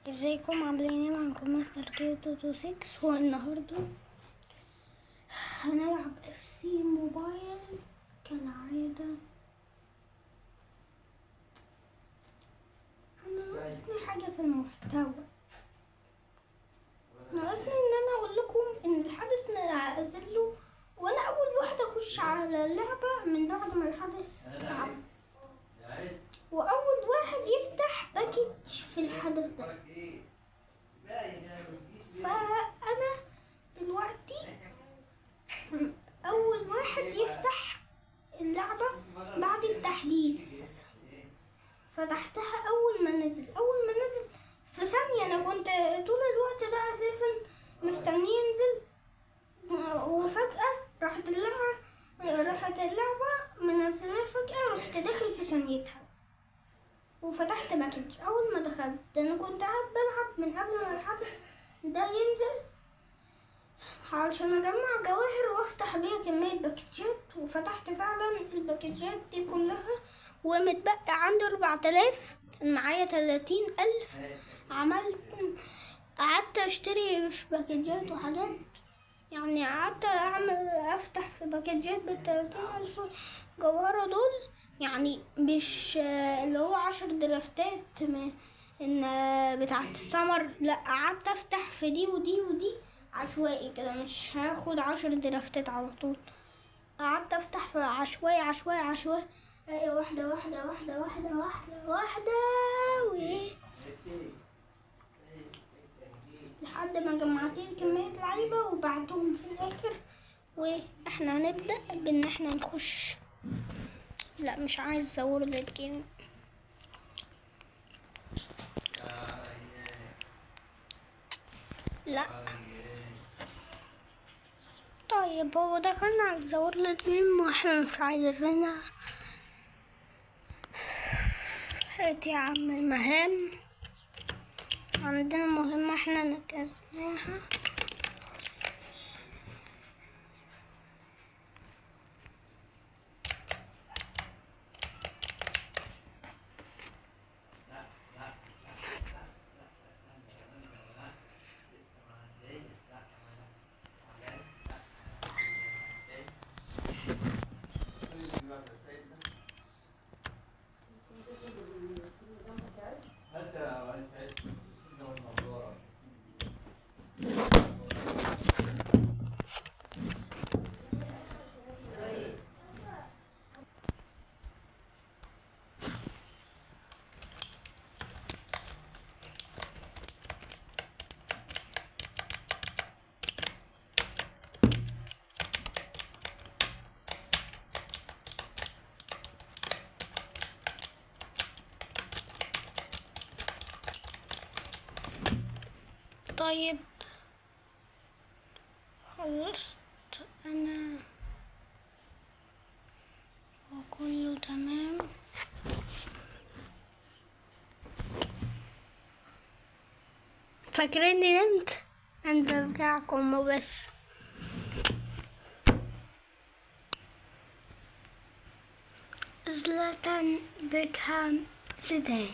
ازيكم عاملين ايه؟ معاكم مستر كيو 226. والنهارده هنلعب اف سي موبايل كالعادة. انا ناقصني حاجة في المحتوى، ناقصني ان انا اقول لكم ان الحدث نزله وانا اول واحدة اخش على اللعبة من بعد ما الحدث اتعمل، واول واحد يفتح باكج في الحدث ده. فانا دلوقتي اول واحد يفتح اللعبة بعد التحديث. فتحتها اول ما نزل في ثانية. انا كنت طول الوقت ده اساسا مستنيه ينزل، وفجأة راحت اللعبة منزلاه فجأة، رحت داخل في ثانيتها وفتحت باكج. اول ما دخلت انا كنت قاعد بلعب من قبل ما الحدث ده ينزل علشان اجمع جواهر وافتح بيها كمية باكجات، وفتحت فعلا الباكجات دي كلها ومتبقى عندي 4000. كان معايا 30,000. قعدت اشتري في باكجات وحاجات، يعني قعدت افتح في باكجات ب30,000 جوهرة دول، يعني مش اللي هو 10 درافتات ان بتاعت السمر، لا قعدت افتح في دي ودي ودي عشوائي كده، مش هاخد 10 درافتات على طول. قعدت افتح عشوائي عشوائي عشوائي، واحدة واحدة واحدة واحدة واحدة واحدة وايه لحد ما جمعت لي كمية لعيبة وبعتهم في الاخر. واحنا هنبدأ بان احنا نخش، لا مش عايز ازور الجيم. لا طيب، هو دخلنا على زورنا الجيم واحنا مش عايزينها. هات يا عم المهام، عندنا مهمة احنا نكزناها. طيب خلصت انا وكله تمام. فاكريني نمت؟ انا برجعكم وبس. زلاتان بيكهام زيدان،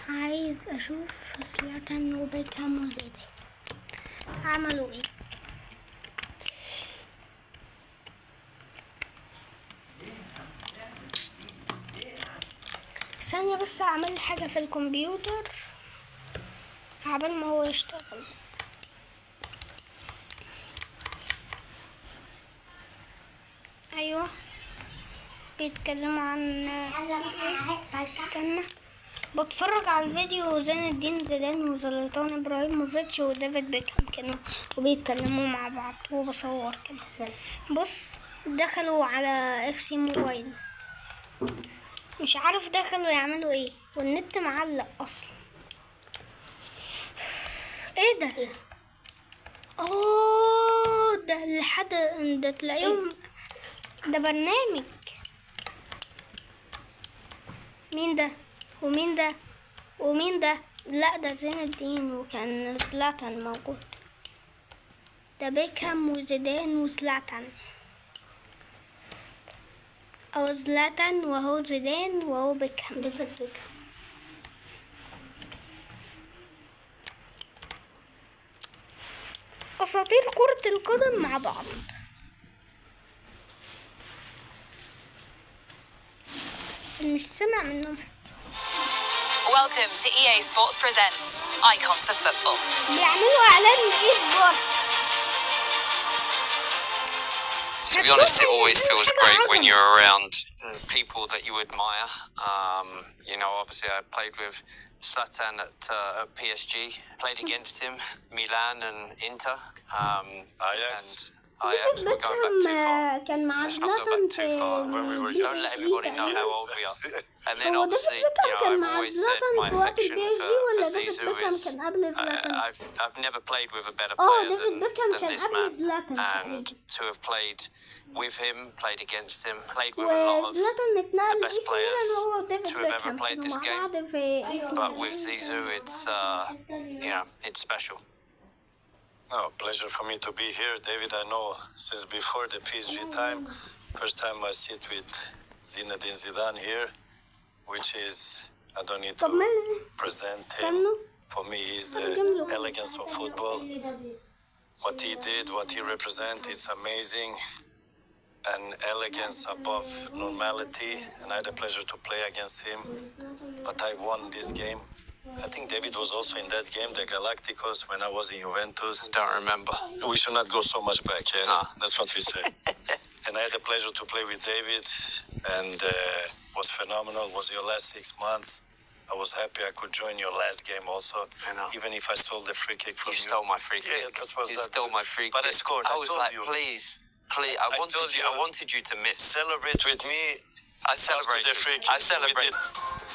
عايز اشوف زلاتان وبيكهام وزيدان عملوا ايه. ثانية بس اعمل حاجة في الكمبيوتر عبال ما هو يشتغل. ايوه بيتكلموا عن استنى، بتفرج على الفيديو زين الدين زيدان وزلاتان ابراهيموفيتش وديفيد بيكهام كانوا وبيتكلموا مع بعض وبصور كده. بص دخلوا على اف سي موبايل، مش عارف دخلوا يعملوا ايه والنت معلق اصلا. ايه ده؟ اوه ده لحد ده تلاقيهم ده برنامج. مين ده ومين ده ومين ده؟ لا ده زين الدين وكان زلاتان موجود. ده بيكهام وزيدان وزلاتان، او زلاتان وهو زيدان وهو بيكهام. ديفيد بيكهام أساطير كرة القدم مع بعض. مش سمع منهم. Welcome to EA Sports Presents Icons of Football. بيعملوا إعلان لإيه سبورت. To be honest, it always feels great when you're around people that you admire. Obviously I played with Zlatan at PSG, played against him, Milan and Inter. Ajax. Ajax, we're going back too far. كان مع Let's not go back too far. Don't let everybody know how old we are. And then obviously, كان I've مع always said my زلاتان في وقت affection البي اس جي for ولا ديفيد Zizou بيكهام is كان قبل زلاتان؟ I've never played with a better اه player ديفيد بيكهام than كان this قبل man. زلاتان And to have played with him, played against him, played with a lot of وزلاتان اتنقل the best في ميلان players هو وديفيد to have ever بيكهام played كانوا this مع game. بعض في But with Zizou, it's special. No, pleasure for me to be here. David, I know since before the PSG time. First time I sit with Zinedine Zidane here, which is, I don't need طب to مالي present him. كانوا For me, he's the elegance of football. What he did, what he represents is amazing. And elegance above normality. And I had the pleasure to play against him. But I won this game. I think David was also in that game, the Galacticos, when I was in Juventus. Don't remember. We should not go so much back, yeah? Nah. That's what we say. And I had the pleasure to play with David, and was phenomenal. It was your last 6 months. I was happy I could join your last game also, even if I stole the free kick from you. You stole my free kick. Yeah, that was You that stole good. my free But kick. I scored. I was told like, you. please. I wanted you to miss. Celebrate with me. I celebrated. the free kick. I celebrated.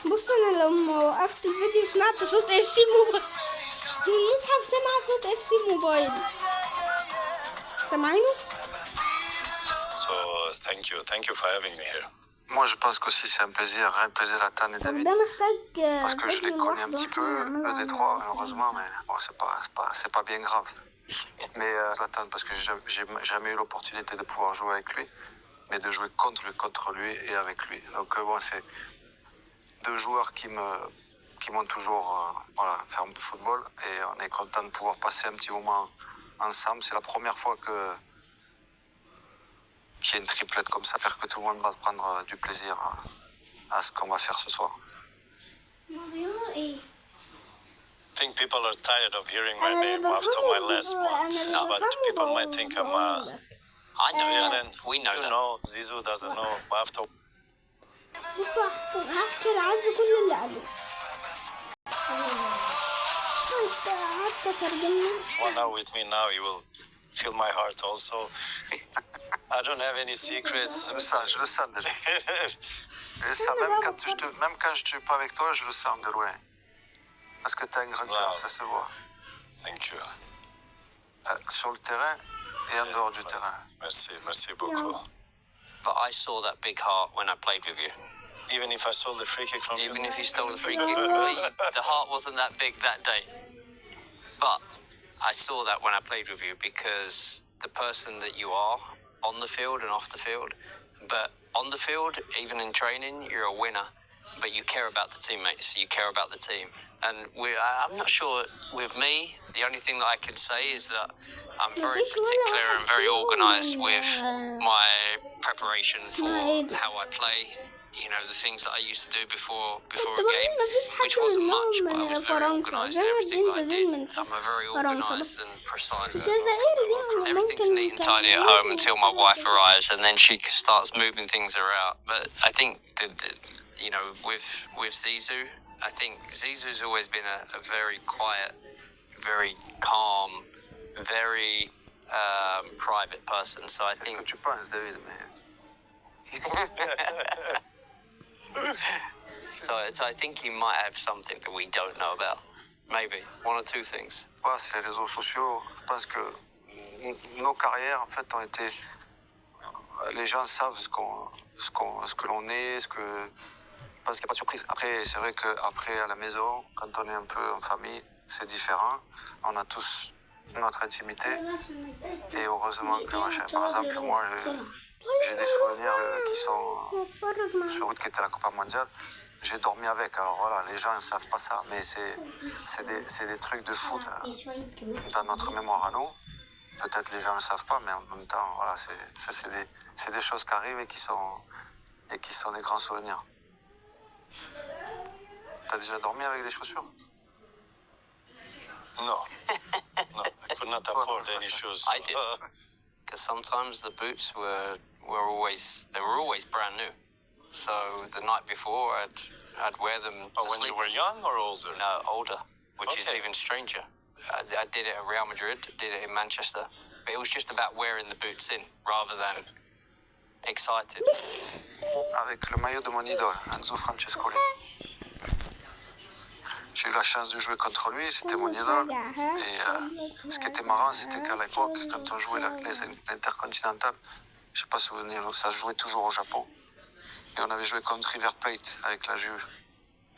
بص انا لما وقفت الفيديو سمعت صوت اف سي موبايل. المصحف سمع صوت اف سي موبايل. سامعينه؟ So, thank you for having me here. Moi, je pense qu'aussi c'est un plaisir, un plaisir Zlatan et طب David, ده محتاج parce que je les connais un petit peu, les trois, malheureusement, mais bon, c'est pas bien grave. Mais Zlatan, parce que j'ai jamais eu l'opportunité de pouvoir jouer avec lui, mais de jouer contre lui et avec lui. Donc bon, c'est deux joueurs qui m'ont toujours fait un peu de football, et on est content de pouvoir passer un petit moment ensemble. C'est la première fois qu'il y ait une triplette comme ça. J'espère que tout le monde va prendre du plaisir à ce qu'on va faire ce soir. I think people are tired of hearing my name after my last month. But people might think I'm I know and that. then We know you that. know, Zizou doesn't know. But after بصوا احسن هحكي عايز كل اللي قاله. حتى ترجمنا. 1 hour with me now, you will feel my heart also. I don't have any secrets. Je le sens déjà. Je le sens, même quand je ne suis pas avec toi, je le sens de loin. Parce que tu as un grand cœur, ça se voit. Thank you. Sur le terrain et en dehors du terrain. Merci beaucoup. But I saw that big heart when I played with you. Even if I stole the free kick from Even you. if you stole the free kick from me, the heart wasn't that big that day. But I saw that when I played with you, because the person that you are on the field and off the field, but on the field, even in training, you're a winner, but you care about the teammates, you care about the team. And I'm not sure with me, the only thing that I can say is that I'm very particular and very organised with my preparation for how I play. You know, the things that I used to do before a game, which wasn't much, but I was very organised in everything that I did. I'm a very organised and precise. Everything's neat and tidy at home until my wife arrives, and then she starts moving things around. But I think, with Zizou, I think Zizou's always been a very quiet, very calm, very private person. So I think... Que tu penses, David, mais... So I think he might have something that we don't know about. Maybe. One or two things. C'est les réseaux sociaux. Je pense que nos carrières, en fait, ont été... Les gens savent ce que l'on est, Je pense qu'il n'y a pas de surprise. Après, c'est vrai qu'après, à la maison, quand on est un peu en famille, c'est différent. On a tous notre intimité. Et heureusement que, par exemple, moi, j'ai des souvenirs qui sont sur route qui était à la Copa Mondiale. J'ai dormi avec. Alors voilà, les gens ne savent pas ça, mais c'est des trucs de foot dans notre mémoire à nous. peut-être les gens ne le savent pas, mais en même temps, voilà, c'est des choses qui arrivent et qui sont des grands souvenirs. T'as déjà dormi avec des chaussures? No. No, I could not afford any shoes. I did. Because sometimes the boots were always brand new. So the night before, I'd wear them to Oh, when sleep. you were young or older? No, older, which is Okay. even stranger. I did it at Real Madrid, did it in Manchester. But it was just about wearing the boots in rather than excited. Avec le maillot de mon idole, Enzo Francescoli. J'ai eu la chance de jouer contre lui, c'était mon idole. Et ce qui était marrant, c'était qu'à l'époque, quand on jouait l'intercontinental, je ne sais pas si vous vous souvenez, ça se jouait toujours au Japon. Et on avait joué contre River Plate avec la Juve.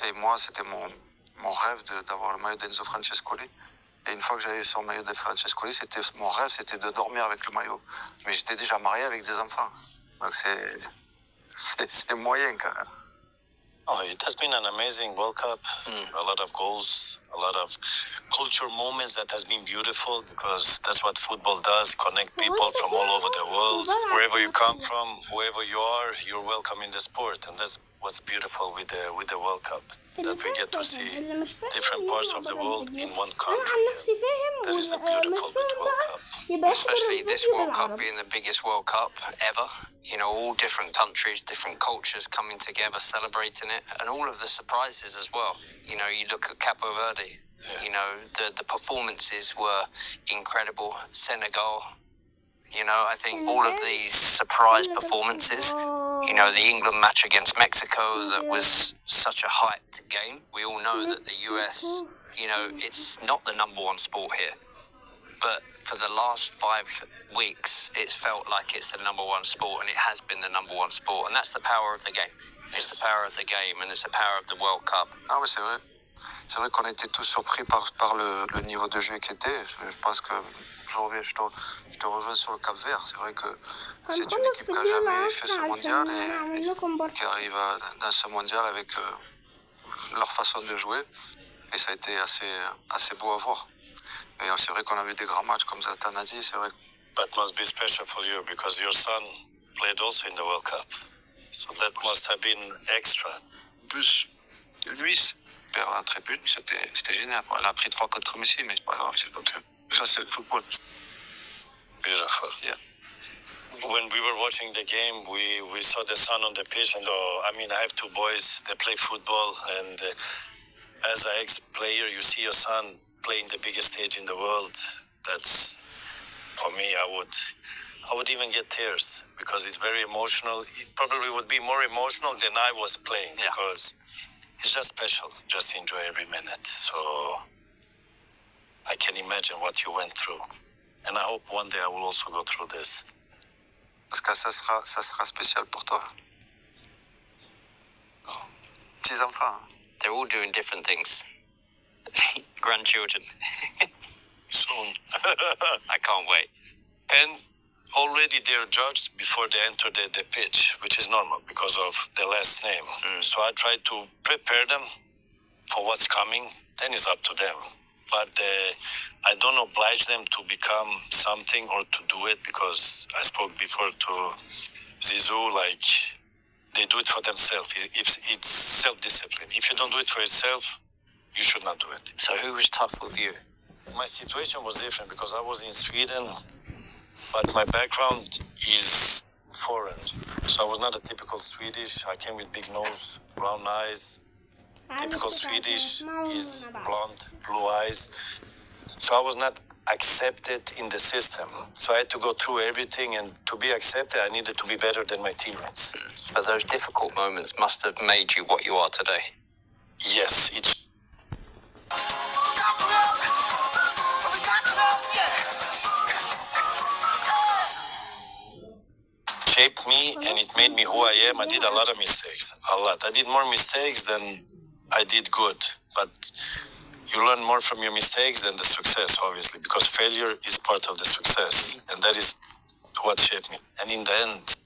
Et moi, c'était mon rêve d'avoir le maillot d'Enzo Francescoli. Et une fois que j'avais eu son maillot de Francescoli, mon rêve, c'était de dormir avec le maillot. Mais j'étais déjà marié avec des enfants. Donc c'est moyen quand même. Oh, it has been an amazing World Cup. A lot of goals, a lot of culture moments that has been beautiful because that's what football does, connect people from all over the world. Wherever you come from, whoever you are, you're welcome in the sport. And that's what's beautiful with the World Cup, that we get to see different parts of the world in one country. That is the beautiful with World Cup. Especially this World Cup being the biggest World Cup ever. You know, all different countries, different cultures coming together, celebrating it, and all of the surprises as well. You know, you look at Capo Verde, you know, the performances were incredible. Senegal, you know, I think all of these surprise performances, you know, the England match against Mexico, that was such a hyped game. We all know that the US, you know, it's not the number one sport here. But for the last 5 weeks, it's felt like it's the number one sport, and it has been the number one sport. And that's the power of the game. It's the power of the game, and it's the power of the World Cup. Ah oui, c'est vrai. C'est vrai qu'on a été tous surpris par le niveau de jeu qui était. Je pense que je te rejoins sur le Cap Vert. C'est vrai que c'est une équipe qui n'a jamais fait ce mondial et qui arrive dans ce mondial avec leur façon de jouer. Et ça a été assez beau à voir. Et c'est vrai qu'on a vu des grands matchs comme Zlatan a dit, c'est vrai. That must be special for you because your son played also in the World Cup. So that must have been extra. Plus, lui, perd en tribune, c'était génial. Elle a pris 3 contre Messi, mais c'est pas grave, c'est comme ça. Ça, c'est le football. Beautiful. Yeah. When we were watching the game, we saw the son on the pitch, and I mean, I have 2 boys. They play football, and as an ex-player, you see your son playing the biggest stage in the world. That's, for me, I would even get tears because it's very emotional. It probably would be more emotional than I was playing because it's just special. Just enjoy every minute. So I can imagine what you went through, and I hope one day I will also go through this. Parce que ça sera spécial pour toi. Petits enfants. They're all doing different things. Grandchildren. Soon. I can't wait. And already they're judged before they enter the pitch, which is normal because of the last name. So I try to prepare them for what's coming. Then it's up to them. But I don't oblige them to become something or to do it because I spoke before to Zizou, like they do it for themselves. It's self-discipline. If you don't do it for yourself, you should not do it. So who was tough with you? My situation was different because I was in Sweden, but my background is foreign. So I was not a typical Swedish. I came with big nose, brown eyes. Typical Swedish is blonde, blue eyes. So I was not accepted in the system. So I had to go through everything, and to be accepted, I needed to be better than my teammates. But those difficult moments must have made you what you are today. Yes, it shaped me, and it made me who I am. I did a lot of mistakes, a lot. I did more mistakes than I did good, but you learn more from your mistakes than the success, obviously, because failure is part of the success, and that is what shaped me. And in the end,